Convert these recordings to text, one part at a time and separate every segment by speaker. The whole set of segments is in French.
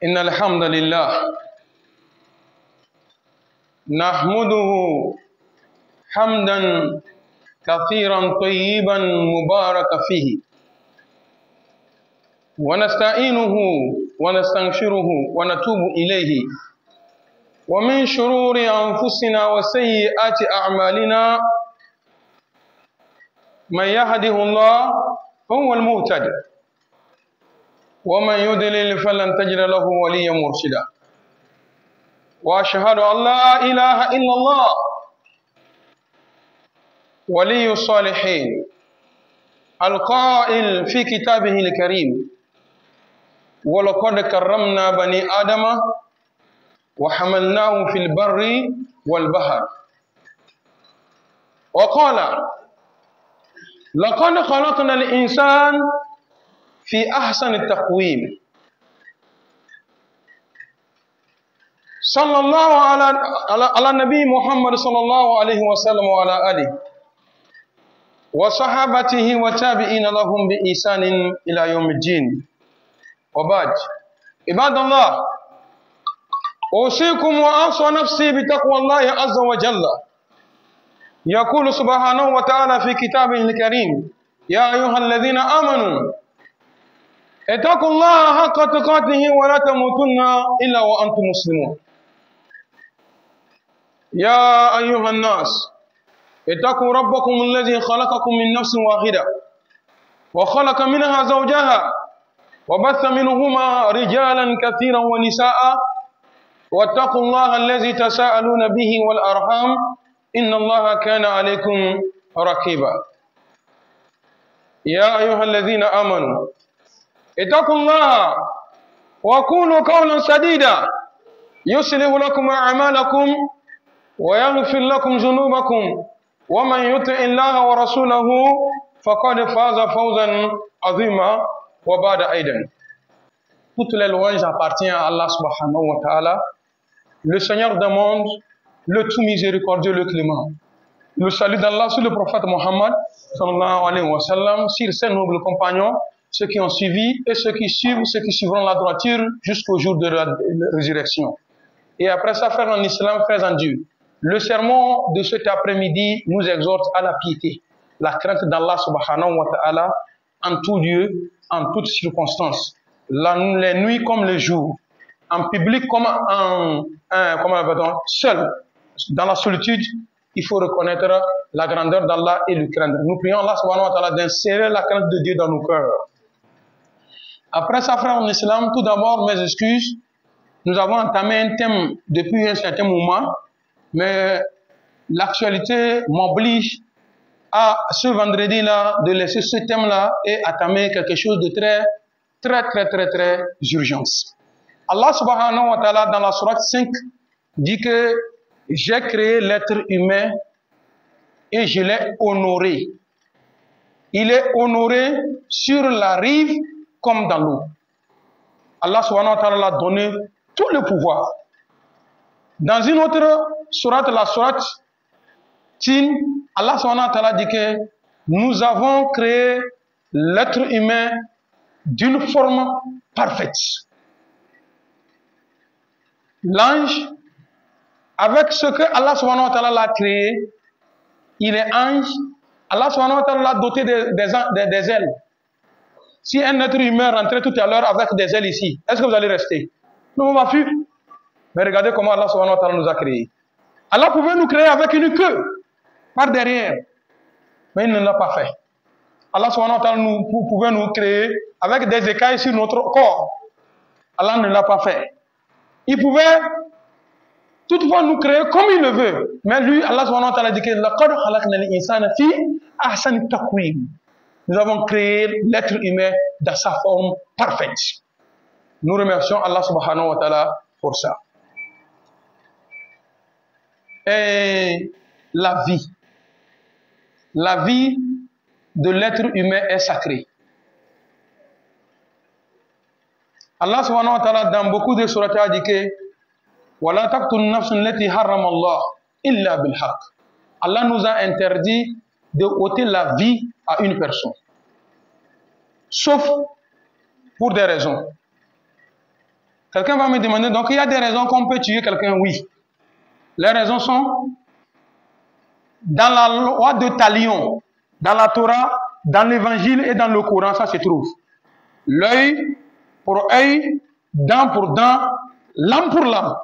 Speaker 1: إن الحمد لله نحمده حمدا كثيرا طيبا مباركا فيه، ونستعينه ونستغفره ونتوب إليه، ومن شرور أنفسنا وسيئات أعمالنا من يهده الله فهو المهتد، ومن يضلل فلن تجد له وليا مرشدا. وأشهد أن لا إله إلا الله ولي الصالحين القائل في كتابه الكريم: ولقد كرمنا بني آدم وحملناهم في البر والبحر. وقال: لقد خلقنا الإنسان في أحسن التقويم. صلى الله على النبي محمد صلى الله عليه وسلم وعلى آله وصحابته وتابعين لهم بإحسان إلى يوم الدين. وبعد، عباد الله، أوصيكم وأوصي نفسي بتقوى الله عز وجل. يقول سبحانه وتعالى في كتابه الكريم: يا أيها الذين آمنوا اتقوا الله حق تقاته ولا تموتن إلا وأنتم مسلمون. يا أيها الناس اتقوا ربكم الذي خلقكم من نفس واحدة وخلق منها زوجها وبث منهما رجالا كثيرا ونساء، واتقوا الله الذي تساءلون به والأرحام إن الله كان عليكم رقيبا. يا أيها الذين آمنوا اتقوا الله وقولوا قولا سديدا يصلح لكم أعمالكم ويغفر لكم ذنوبكم، ومن يطع الله ورسوله فقد فاز فوزا عظيما. وبعد أيضا، toutes les louanges appartiennent à Allah subhanahu wa ta'ala, le Seigneur des mondes, le tout miséricordieux, le clément. Le salut d'Allah sur le prophète Mohammed sallallahu alayhi wa sallam, sur ses nobles compagnons, ceux qui ont suivi et ceux qui suivent, ceux qui suivront la droiture jusqu'au jour de la résurrection. Et après ça, frères en islam, frères en Dieu, le sermon de cet après-midi nous exhorte à la piété, la crainte d'Allah subhanahu wa ta'ala en tout lieu, en toutes circonstances, les nuits comme les jours, en public comme seul, dans la solitude. Il faut reconnaître la grandeur d'Allah et le craindre. Nous prions Allah subhanahu wa ta'ala d'insérer la crainte de Dieu dans nos cœurs. Après ça, frère en islam, tout d'abord, mes excuses. Nous avons entamé un thème depuis un certain moment, mais l'actualité m'oblige à ce vendredi-là de laisser ce thème-là et entamer quelque chose de très urgent. Allah subhanahu wa ta'ala dans la sourate 5 dit que j'ai créé l'être humain et je l'ai honoré. Il est honoré sur la rive comme dans l'eau. Allah subhanahu wa ta'ala a donné tout le pouvoir. Dans une autre sourate, la sourate Tin, Allah subhanahu wa ta'ala dit que nous avons créé l'être humain d'une forme parfaite. L'ange, avec ce que Allah subhanahu wa ta'ala l'a créé, il est ange. Allah subhanahu wa ta'ala l'a doté des ailes. Si un être humain rentrait tout à l'heure avec des ailes ici, est-ce que vous allez rester? Non, on va fuir. Mais regardez comment Allah subhanahu wa ta'ala nous a créés. Allah pouvait nous créer avec une queue par derrière, mais il ne l'a pas fait. Allah subhanahu wa ta'ala pouvait nous créer avec des écailles sur notre corps. Allah ne l'a pas fait. Il pouvait toutefois nous créer comme il le veut. Mais lui, Allah subhanahu wa ta'ala dit que laqad khalaqna al-insana fi ahsani taqwim. Nous avons créé l'être humain dans sa forme parfaite. Nous remercions Allah subhanahu wa ta'ala pour ça. Et la vie de l'être humain est sacrée. Allah subhanahu wa ta'ala dans beaucoup de sourates a dit que وَلَا تَقْتُلُوا النَّفْسَ الَّتِي حَرَّمَ اللَّهُ إِلَّا بِالْحَقِّ. Allah nous a interdit de ôter la vie à une personne, sauf pour des raisons. Quelqu'un va me demander, donc il y a des raisons qu'on peut tuer quelqu'un, oui. Les raisons sont dans la loi de Talion, dans la Torah, dans l'évangile et dans le Coran, ça se trouve. L'œil pour œil, dent pour dent, lame pour lame.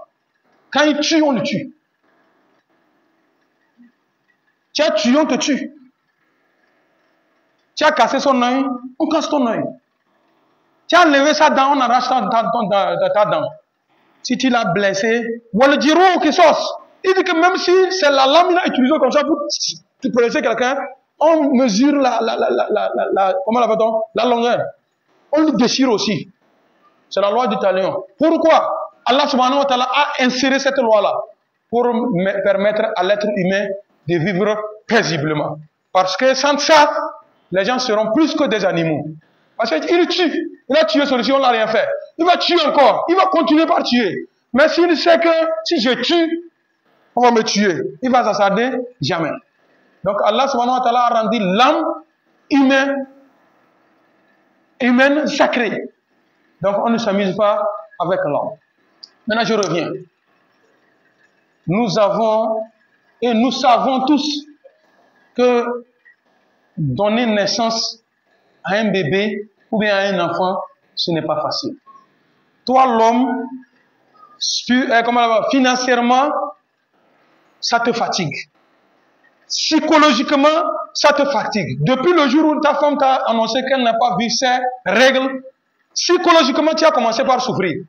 Speaker 1: Quand il tue, on le tue. Tu as tué, on te tue. Tu as cassé son œil, on casse ton œil. Tu as enlevé sa dent, on arrache ta dent. Si tu l'as blessé, on le dira au Kissos. Il dit que même si c'est la lame qu'il a utilisée comme ça pour blesser quelqu'un, on mesure comment l'appelle-t-on? La longueur. On le déchire aussi. C'est la loi du talion. Pourquoi? Allah subhanahu wa ta'ala a inséré cette loi-là pour permettre à l'être humain de vivre paisiblement. Parce que sans ça, les gens seront plus que des animaux. Parce qu'il tue. Il a tué celui-ci, on n'a rien fait. Il va tuer encore. Il va continuer par tuer. Mais s'il sait que si je tue, on va me tuer. Il va s'attarder jamais. Donc Allah subhanahu wa ta'ala a rendu l'âme humaine sacrée. Donc on ne s'amuse pas avec l'homme. Maintenant je reviens. Nous avons et nous savons tous que donner naissance à un bébé ou bien à un enfant, ce n'est pas facile. Toi l'homme, financièrement, ça te fatigue. Psychologiquement, ça te fatigue. Depuis le jour où ta femme t'a annoncé qu'elle n'a pas vu ses règles, psychologiquement, tu as commencé par souffrir.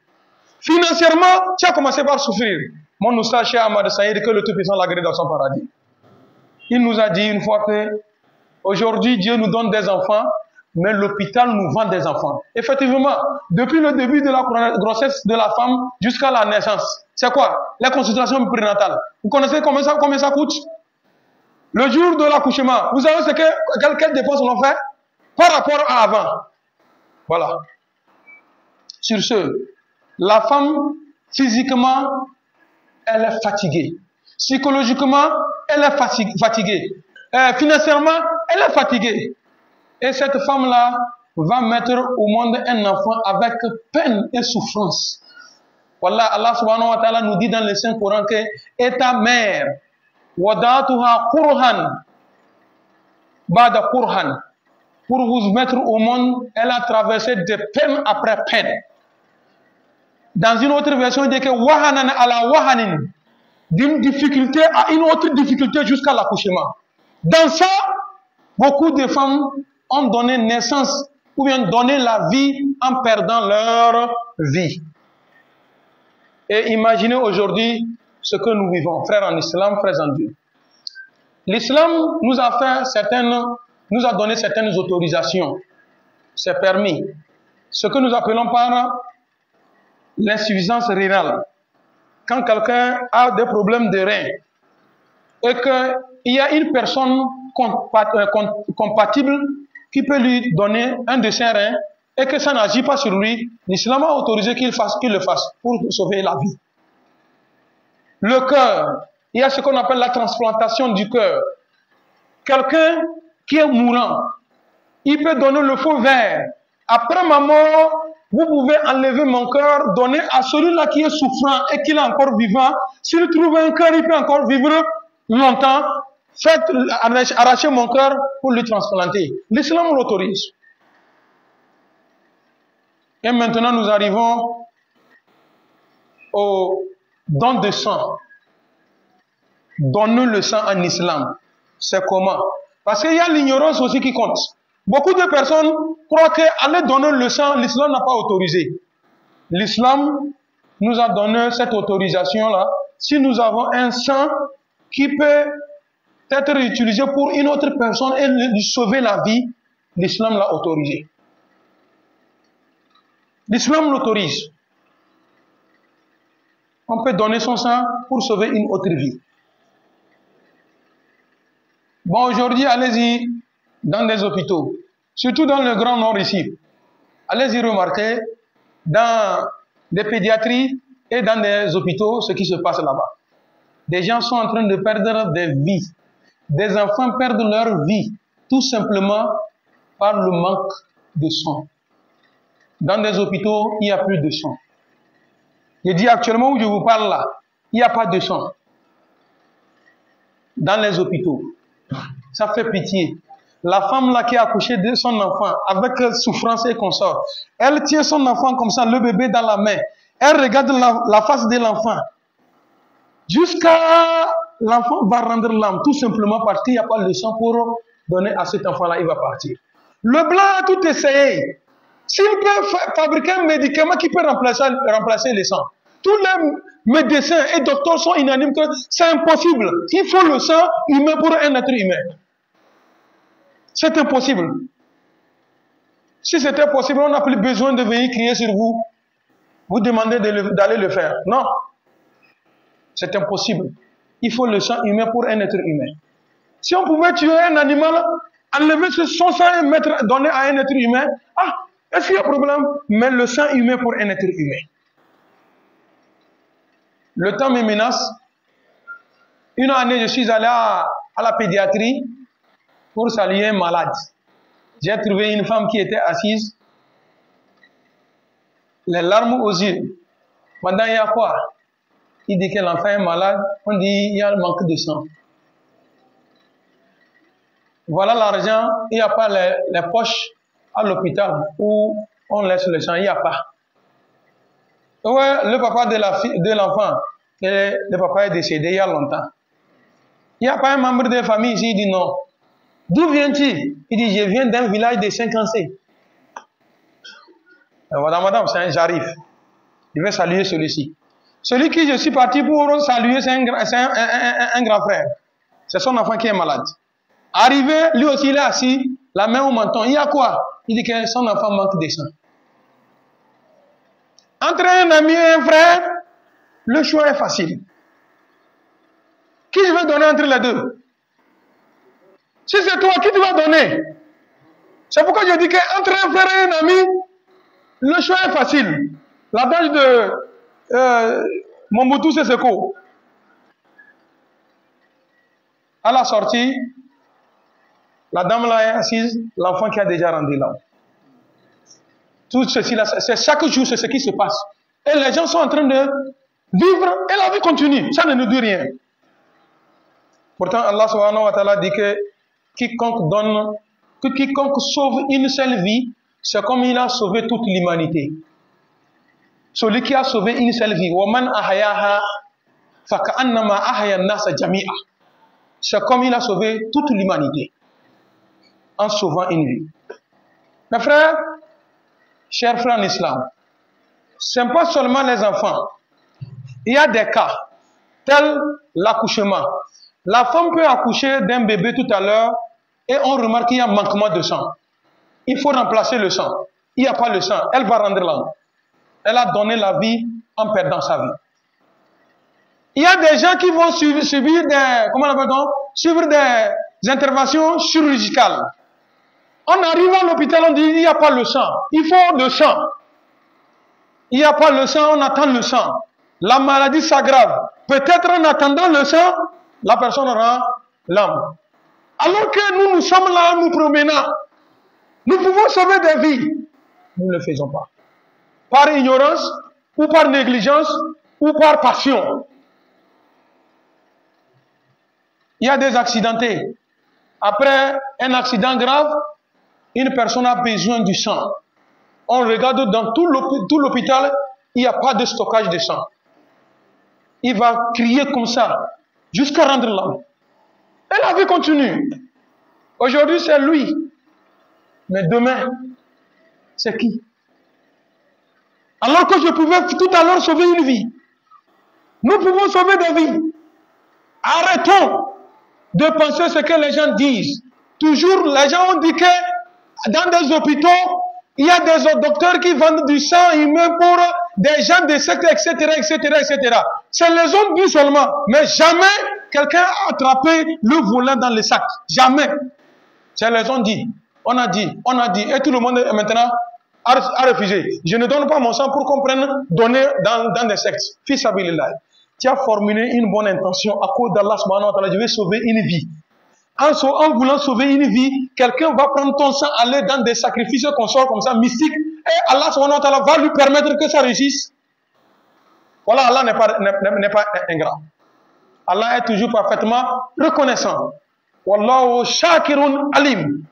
Speaker 1: Financièrement, tu as commencé par souffrir. Mon oustaz Cheikh Ahmad Saïd, que le Tout-Puissant l'agrée dans son paradis. Il nous a dit une fois que aujourd'hui, Dieu nous donne des enfants, mais l'hôpital nous vend des enfants. Effectivement, depuis le début de la grossesse de la femme jusqu'à la naissance, c'est quoi? Les consultations prénatales. Vous connaissez combien ça coûte? Le jour de l'accouchement, vous savez quelles dépenses on fait par rapport à avant. Voilà. Sur ce, la femme, physiquement, elle est fatiguée. Psychologiquement, elle est fatiguée. Financièrement, elle est fatiguée. Et cette femme-là va mettre au monde un enfant avec peine et souffrance. Voilà, Allah subhanahu wa ta'ala nous dit dans le Saint-Coran que et ta mère, wadatuha kurhan, bada kurhan, pour vous mettre au monde, elle a traversé de peine après peine. Dans une autre version, il dit que wahanan ala wahanin, d'une difficulté à une autre difficulté jusqu'à l'accouchement. Dans ça, beaucoup de femmes ont donné naissance ou bien donné la vie en perdant leur vie. Et imaginez aujourd'hui ce que nous vivons, frères en islam, frères en Dieu. L'islam nous a donné certaines autorisations, c'est permis. Ce que nous appelons par l'insuffisance rénale. Quand quelqu'un a des problèmes de rein et qu'il y a une personne compatible qui peut lui donner un de ses reins et que ça n'agit pas sur lui, l'islam a autorisé qu'il le fasse pour sauver la vie. Le cœur, il y a ce qu'on appelle la transplantation du cœur. Quelqu'un qui est mourant, il peut donner le feu vert. Après ma mort, vous pouvez enlever mon cœur, donner à celui-là qui est souffrant et qui est encore vivant. S'il trouve un cœur, il peut encore vivre longtemps. Faites arracher mon cœur pour le transplanter. L'islam l'autorise. Et maintenant, nous arrivons au don de sang. Donner le sang en islam. C'est comment? Parce qu'il y a l'ignorance aussi qui compte. Beaucoup de personnes croient qu'aller donner le sang, l'islam n'a pas autorisé. L'islam nous a donné cette autorisation-là. Si nous avons un sang qui peut être utilisé pour une autre personne et lui sauver la vie, l'islam l'a autorisé. L'islam l'autorise. On peut donner son sang pour sauver une autre vie. Bon, aujourd'hui, allez-y dans des hôpitaux, surtout dans le Grand Nord ici. Allez-y remarquer dans des pédiatries et dans des hôpitaux ce qui se passe là-bas. Des gens sont en train de perdre des vies. Des enfants perdent leur vie tout simplement par le manque de sang. Dans des hôpitaux, il n'y a plus de sang. Je dis actuellement où je vous parle là, il n'y a pas de sang dans les hôpitaux. Ça fait pitié. La femme là qui a accouché de son enfant avec souffrance et consort, elle tient son enfant comme ça, le bébé dans la main. Elle regarde la face de l'enfant. Jusqu'à l'enfant va rendre l'âme, tout simplement parce qu'il n'y a pas le sang pour donner à cet enfant-là, il va partir. Le blanc a tout essayé. S'il peut fabriquer un médicament qui peut remplacer le sang, tous les médecins et docteurs sont unanimes que c'est impossible. Il faut le sang humain pour un être humain. C'est impossible. Si c'était possible, on n'a plus besoin de venir crier sur vous. Vous demandez d'aller le faire. Non. C'est impossible. Il faut le sang humain pour un être humain. Si on pouvait tuer un animal, enlever son sang et donner à un être humain, est-ce qu'il y a un problème? Mais le sang humain pour un être humain. Le temps me menace. Une année, je suis allé à la pédiatrie pour saluer un malade. J'ai trouvé une femme qui était assise, les larmes aux yeux. Pendant il y a quoi? Il dit que l'enfant est malade, on dit il y a le manque de sang. Voilà l'argent, il n'y a pas les poches à l'hôpital où on laisse le sang, il n'y a pas. Ouais, le papa de l'enfant, le papa est décédé il y a longtemps. Il n'y a pas un membre de la famille ici, il dit non. D'où viens-tu? Il dit, je viens d'un village de 50C. Voilà, madame, j'arrive. Je vais saluer celui-ci. Celui qui je suis parti pour saluer, c'est un grand frère. C'est son enfant qui est malade. Arrivé, lui aussi, il est assis, la main au menton. Il y a quoi? Il dit que son enfant manque de sang. Entre un ami et un frère, le choix est facile. Qui je vais donner entre les deux? Si c'est toi, qui tu vas donner? C'est pourquoi je dis qu'entre un frère et un ami, le choix est facile. L'adage de Mobutu Sese Seko. À la sortie, la dame là est assise, l'enfant qui a déjà rendu l'âme. Tout ceci là, c'est chaque jour, c'est ce qui se passe. Et les gens sont en train de vivre et la vie continue. Ça ne nous dit rien. Pourtant, Allah subhanahu wa ta'ala dit que quiconque sauve une seule vie, c'est comme il a sauvé toute l'humanité. Celui qui a sauvé une seule vie, وَمَنْ أَحْيَاهَا فَكَأَنَّمَا أَحْيَا النَّاسَ جَمِيعًا. C'est comme il a sauvé toute l'humanité en sauvant une vie. Mes frères, chers frères en islam, ce n'est pas seulement les enfants. Il y a des cas, tels l'accouchement. La femme peut accoucher d'un bébé tout à l'heure et on remarque qu'il y a un manquement de sang. Il faut remplacer le sang. Il n'y a pas le sang. Elle va rendre l'âme. Elle a donné la vie en perdant sa vie. Il y a des gens qui vont subir des interventions chirurgicales. On arrive à l'hôpital, on dit il n'y a pas le sang. Il faut le sang. Il n'y a pas le sang, on attend le sang. La maladie s'aggrave. Peut-être en attendant le sang, la personne rend l'âme. Alors que nous sommes là, nous promenons. Nous pouvons sauver des vies. Nous ne le faisons pas. Par ignorance, ou par négligence, ou par passion. Il y a des accidentés. Après un accident grave, une personne a besoin du sang. On regarde dans tout l'hôpital, il n'y a pas de stockage de sang. Il va crier comme ça, jusqu'à rendre l'âme. Et la vie continue. Aujourd'hui, c'est lui. Mais demain, c'est qui? Alors que je pouvais tout à l'heure sauver une vie. Nous pouvons sauver des vies. Arrêtons de penser ce que les gens disent. Toujours, les gens ont dit que dans des hôpitaux, il y a des docteurs qui vendent du sang humain pour des gens de secte, etc., etc., etc. C'est les autres dit seulement. Mais jamais quelqu'un a attrapé le volant dans le sac. Jamais. C'est les gens dit. On a dit, on a dit. Et tout le monde maintenant a refusé. Je ne donne pas mon sang pour qu'on prenne donner dans des sectes. Fils Abilillah. Tu as formulé une bonne intention à cause d'Allah subhanahu wa ta'ala. Je vais sauver une vie. En voulant sauver une vie, quelqu'un va prendre ton sang, aller dans des sacrifices qu'on sort comme ça, mystiques, et Allah subhanahu wa ta'ala va lui permettre que ça réussisse. Voilà, Allah n'est pas ingrat. Allah est toujours parfaitement reconnaissant. Wallahu shakirun alim.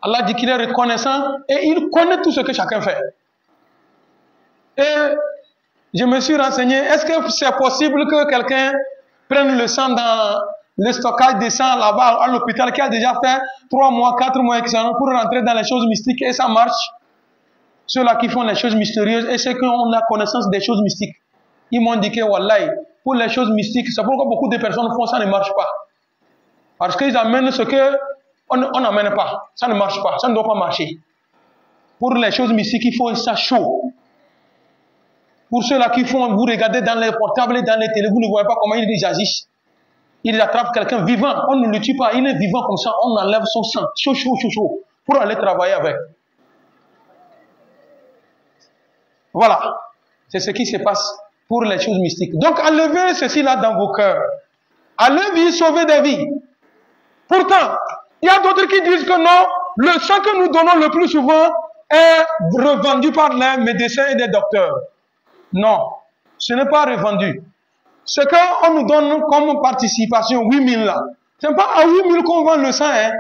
Speaker 1: Allah dit qu'il est reconnaissant et il connaît tout ce que chacun fait. Et je me suis renseigné, est-ce que c'est possible que quelqu'un prenne le sang dans le stockage des sangs là-bas à l'hôpital qui a déjà fait 3 mois, 4 mois pour rentrer dans les choses mystiques et ça marche? Ceux-là qui font les choses mystérieuses et ceux qui ont la connaissance des choses mystiques. Ils m'ont dit que, wallahi, pour les choses mystiques, c'est pourquoi beaucoup de personnes font ça ne marche pas. Parce qu'ils amènent ce qu'on n'amène pas. Ça ne marche pas, ça ne doit pas marcher. Pour les choses mystiques, il faut ça chaud. Pour ceux-là qui font, vous regardez dans les portables et dans les télé, vous ne voyez pas comment ils agissent. Ils attrapent quelqu'un vivant, on ne le tue pas, il est vivant comme ça, on enlève son sang, chaud, pour aller travailler avec. Voilà, c'est ce qui se passe pour les choses mystiques. Donc, enlevez ceci là dans vos cœurs. Allez sauver des vies. Pourtant, il y a d'autres qui disent que non, le sang que nous donnons le plus souvent est revendu par les médecins et les docteurs. Non, ce n'est pas revendu. Ce qu'on nous donne comme participation, 8 000 là, ce n'est pas à 8 000 qu'on vend le sang. Hein.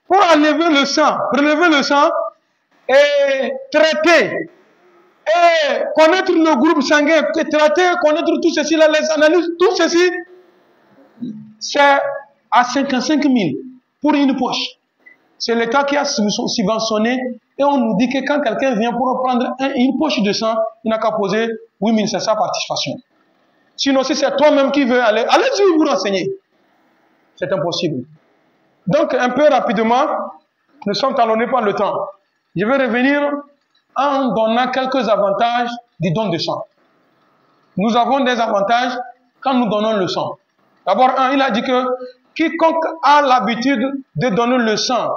Speaker 1: Pour enlever le sang, prélever le sang et traiter, et connaître le groupe sanguin, traiter, connaître tout ceci, là, les analyses, tout ceci, c'est à 55 000 pour une poche. C'est l'État qui a subventionné et on nous dit que quand quelqu'un vient pour prendre une poche de sang, il n'a qu'à poser 8 500 participation. Sinon, si c'est toi-même qui veux aller, allez-y vous renseigner. C'est impossible. Donc, un peu rapidement, nous sommes talonnés par le temps. Je vais revenir en donnant quelques avantages du don de sang. Nous avons des avantages quand nous donnons le sang. D'abord, il a dit que quiconque a l'habitude de donner le sang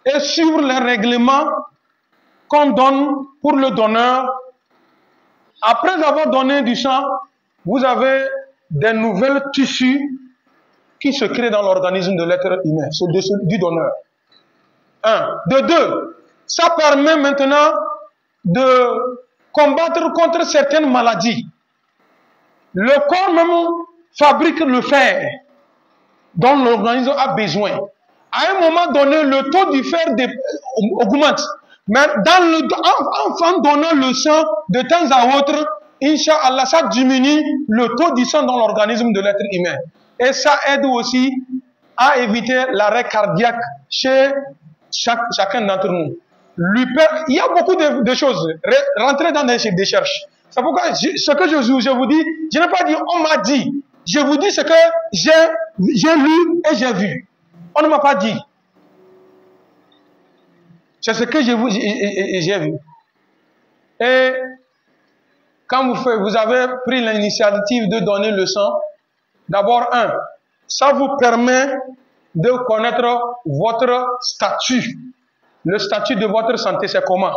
Speaker 1: et suivre les règlements qu'on donne pour le donneur, après avoir donné du sang, vous avez des nouvelles tissus qui se créent dans l'organisme de l'être humain, du donneur. 1. De 2, ça permet maintenant de combattre contre certaines maladies. Le corps même fabrique le fer dont l'organisme a besoin. À un moment donné, le taux du fer augmente. Mais en donnant le sang de temps à autre, Inch'Allah, ça diminue le taux du sang dans l'organisme de l'être humain. Et ça aide aussi à éviter l'arrêt cardiaque chez chacun d'entre nous. Il y a beaucoup de choses. Rentrez dans des recherches. C'est pourquoi ce que je vous dis, je n'ai pas dit on m'a dit. Je vous dis ce que j'ai lu et j'ai vu. On ne m'a pas dit. C'est ce que j'ai vu. Et quand vous avez pris l'initiative de donner le sang, d'abord, ça vous permet de connaître votre statut. Le statut de votre santé, c'est comment?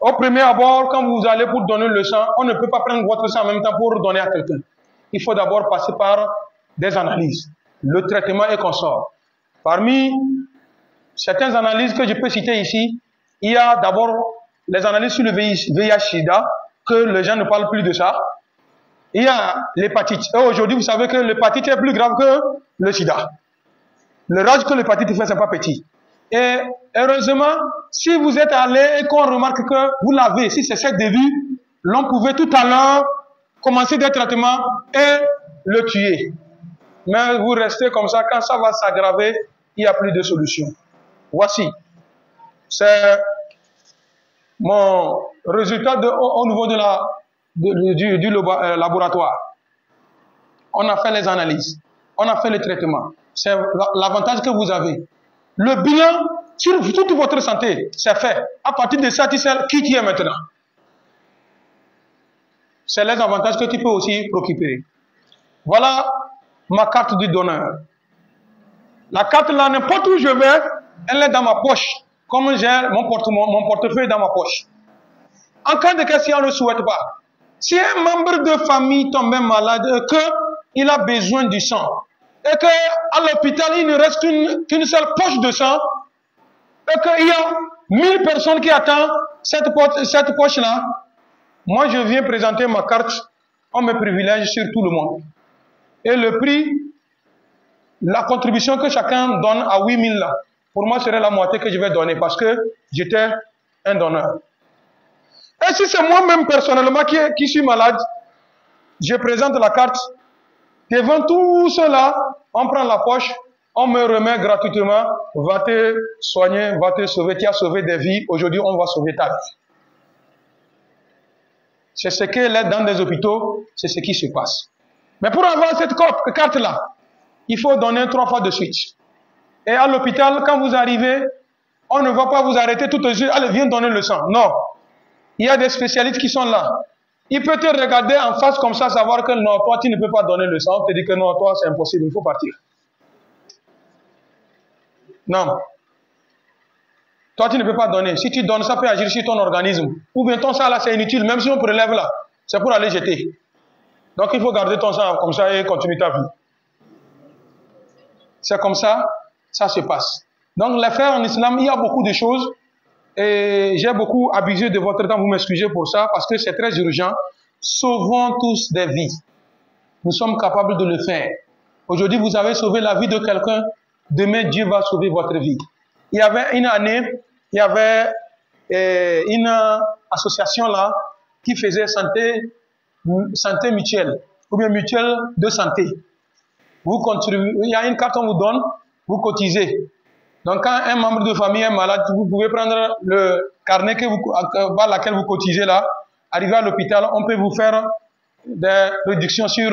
Speaker 1: Au premier abord, quand vous allez pour donner le sang, on ne peut pas prendre votre sang en même temps pour donner à quelqu'un. Il faut d'abord passer par des analyses, le traitement et consort. Parmi certaines analyses que je peux citer ici, il y a d'abord les analyses sur le VIH-Sida, que les gens ne parlent plus de ça. Il y a l'hépatite. Et aujourd'hui, vous savez que l'hépatite est plus grave que le sida. Le rage que l'hépatite fait, ce n'est pas petit. Et heureusement, si vous êtes allé et qu'on remarque que vous l'avez, si c'est ce début, l'on pouvait tout à l'heure commencer des traitements et le tuer. Mais vous restez comme ça, quand ça va s'aggraver, il n'y a plus de solution. Voici. C'est mon résultat au niveau du laboratoire. On a fait les analyses. On a fait le traitement. C'est l'avantage que vous avez. Le bilan sur toute votre santé, c'est fait. À partir de ça, tu sais qui est maintenant. C'est les avantages que tu peux aussi procurer. Voilà ma carte du donneur. La carte là, n'importe où je vais, elle est dans ma poche. Comme j'ai mon portefeuille dans ma poche. En cas de cas, si on ne le souhaite pas, si un membre de famille tombe malade et qu'il a besoin du sang, et qu'à l'hôpital, il ne reste qu'une seule poche de sang, et qu'il y a 1000 personnes qui attendent cette poche-là, Moi, je viens présenter ma carte, on me privilège sur tout le monde. Et le prix, la contribution que chacun donne à 8 000 là, pour moi, serait la moitié que je vais donner parce que j'étais un donneur. Et si c'est moi-même personnellement qui suis malade, je présente la carte. Devant tout cela, on prend la poche, on me remet gratuitement, va te soigner, va te sauver, tu as sauvé des vies, aujourd'hui on va sauver ta vie. C'est ce que l'aide dans des hôpitaux, c'est ce qui se passe. Mais pour avoir cette carte-là, il faut donner 3 fois de suite. Et à l'hôpital, quand vous arrivez, on ne va pas vous arrêter tout de suite, allez, viens donner le sang. Non. Il y a des spécialistes qui sont là. Il peut te regarder en face comme ça, savoir que non, toi, tu ne peux pas donner le sang. On te dit que non, toi, c'est impossible, il faut partir. Non. Toi, tu ne peux pas donner. Si tu donnes, ça peut agir sur ton organisme. Ou bien ton sang, là, c'est inutile. Même si on prélève là, c'est pour aller jeter. Donc, il faut garder ton sang comme ça et continuer ta vie. C'est comme ça, ça se passe. Donc, les frères en islam, il y a beaucoup de choses. Et j'ai beaucoup abusé de votre temps, vous m'excusez pour ça, parce que c'est très urgent. Sauvons tous des vies. Nous sommes capables de le faire. Aujourd'hui, vous avez sauvé la vie de quelqu'un. Demain, Dieu va sauver votre vie. Il y avait une année, il y avait une association là qui faisait santé mutuelle, ou bien mutuelle de santé. Vous contribuez, il y a une carte qu'on vous donne, vous cotisez. Donc, quand un membre de famille est malade, vous pouvez prendre le carnet par lequel vous cotisez là, arriver à l'hôpital, on peut vous faire des réductions sur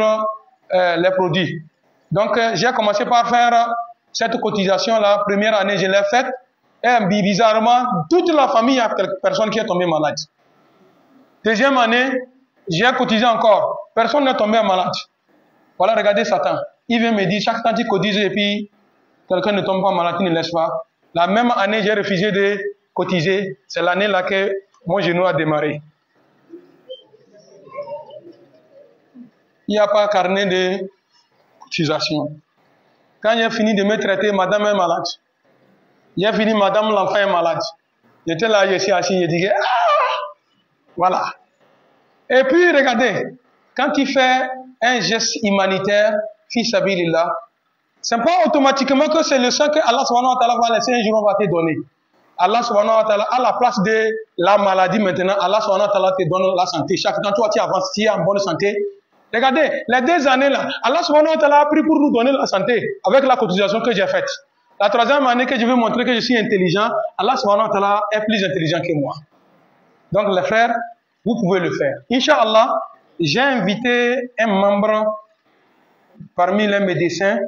Speaker 1: les produits. Donc, j'ai commencé par faire cette cotisation-là. Première année, je l'ai faite. Et bizarrement, toute la famille, il y a personne qui est tombé malade. Deuxième année, j'ai cotisé encore. Personne n'est tombé malade. Voilà, regardez Satan. Il vient me dire, chaque temps tu cotises et puis quelqu'un ne tombe pas malade, il ne laisse pas. La même année, j'ai refusé de cotiser. C'est l'année là que mon genou a démarré. Il n'y a pas carnet de cotisation. Quand j'ai fini de me traiter, madame est malade. J'ai fini, madame, l'enfant est malade. J'étais là, je suis assis, je dis, voilà. Et puis, regardez, quand il fait un geste humanitaire, fils sabilillah, c'est pas automatiquement que c'est le sang que Allah subhanahu wa ta'ala va laisser un jour, on va te donner. Allah subhanahu wa ta'ala, à la place de la maladie maintenant, Allah subhanahu wa ta'ala te donne la santé. Chaque temps, toi, tu avances, tu es en bonne santé. Regardez, les 2 années là, Allah subhanahu wa ta'ala a pris pour nous donner la santé avec la cotisation que j'ai faite. La 3e année que je veux montrer que je suis intelligent, Allah subhanahu wa ta'ala est plus intelligent que moi. Donc les frères, vous pouvez le faire. Inch'Allah, j'ai invité un membre parmi les médecins.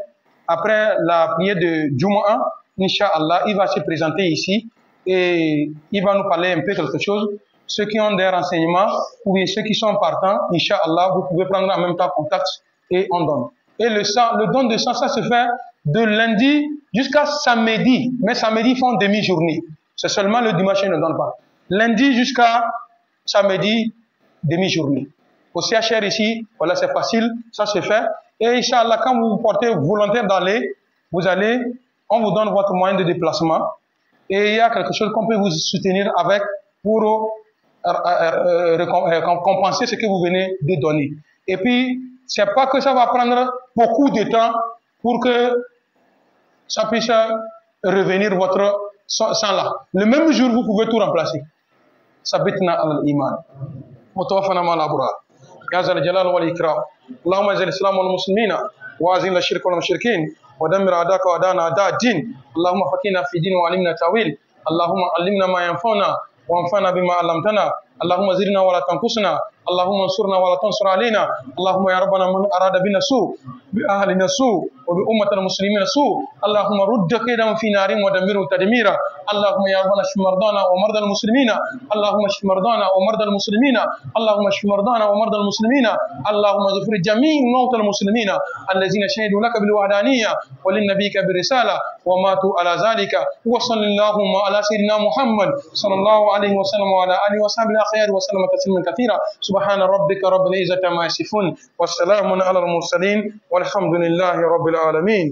Speaker 1: Après la prière de Jumu'ah, Inch'Allah, il va se présenter ici et il va nous parler un peu quelque chose. Ceux qui ont des renseignements ou bien ceux qui sont partants, Inch'Allah, vous pouvez prendre en même temps contact et on donne. Et le don de sang, ça se fait de lundi jusqu'à samedi. Mais samedi, ils font demi-journée. C'est seulement le dimanche qu'ils ne donnent pas. Lundi jusqu'à samedi, demi-journée. Au CHR ici, voilà, c'est facile, ça se fait. Et Inch'Allah, quand vous vous portez volontaire d'aller, on vous donne votre moyen de déplacement. Et il y a quelque chose qu'on peut vous soutenir avec pour compenser ce que vous venez de donner. Et puis, c'est pas que ça va prendre beaucoup de temps pour que ça puisse revenir votre sang là. Le même jour, vous pouvez tout remplacer. Sabitna al-iman. Mutawafana ma al-abrar. Ya zal jalal wal ikram. Allahumma zil islam wal muslimina wa azil ash-shirk wal mushrikin wa dammir a'daka wa dana a'da ad-din. Allahumma fakina fi din wa alimna tawil. Allahumma allimna ma yanfa'una wa anfa'na bima 'allamtana. اللهم زدنا ولا تنقصنا اللهم انصرنا ولا تنصر علينا اللهم يا ربنا من أراد بنا سوء بأهلنا سوء وبأمة المسلمين سوء اللهم رد كيدهم في نارهم ودمرهم تدميرا اللهم يا ربنا اشف مرضانا ومرضى المسلمين اللهم اشف مرضانا ومرضى المسلمين اللهم اشف مرضانا ومرضى المسلمين اللهم اغفر جميع موتى المسلمين الذين شهدوا لك بالوحدانية ولنبيك بالرسالة وماتوا على ذلك وصلى اللهم على سيدنا محمد صلى الله عليه وسلم وعلى آله وصحبه الأخيار وسلم تسليما كثيرا سبحان ربك رب العزة عما يصفون والسلام على المرسلين والحمد لله رب العالمين.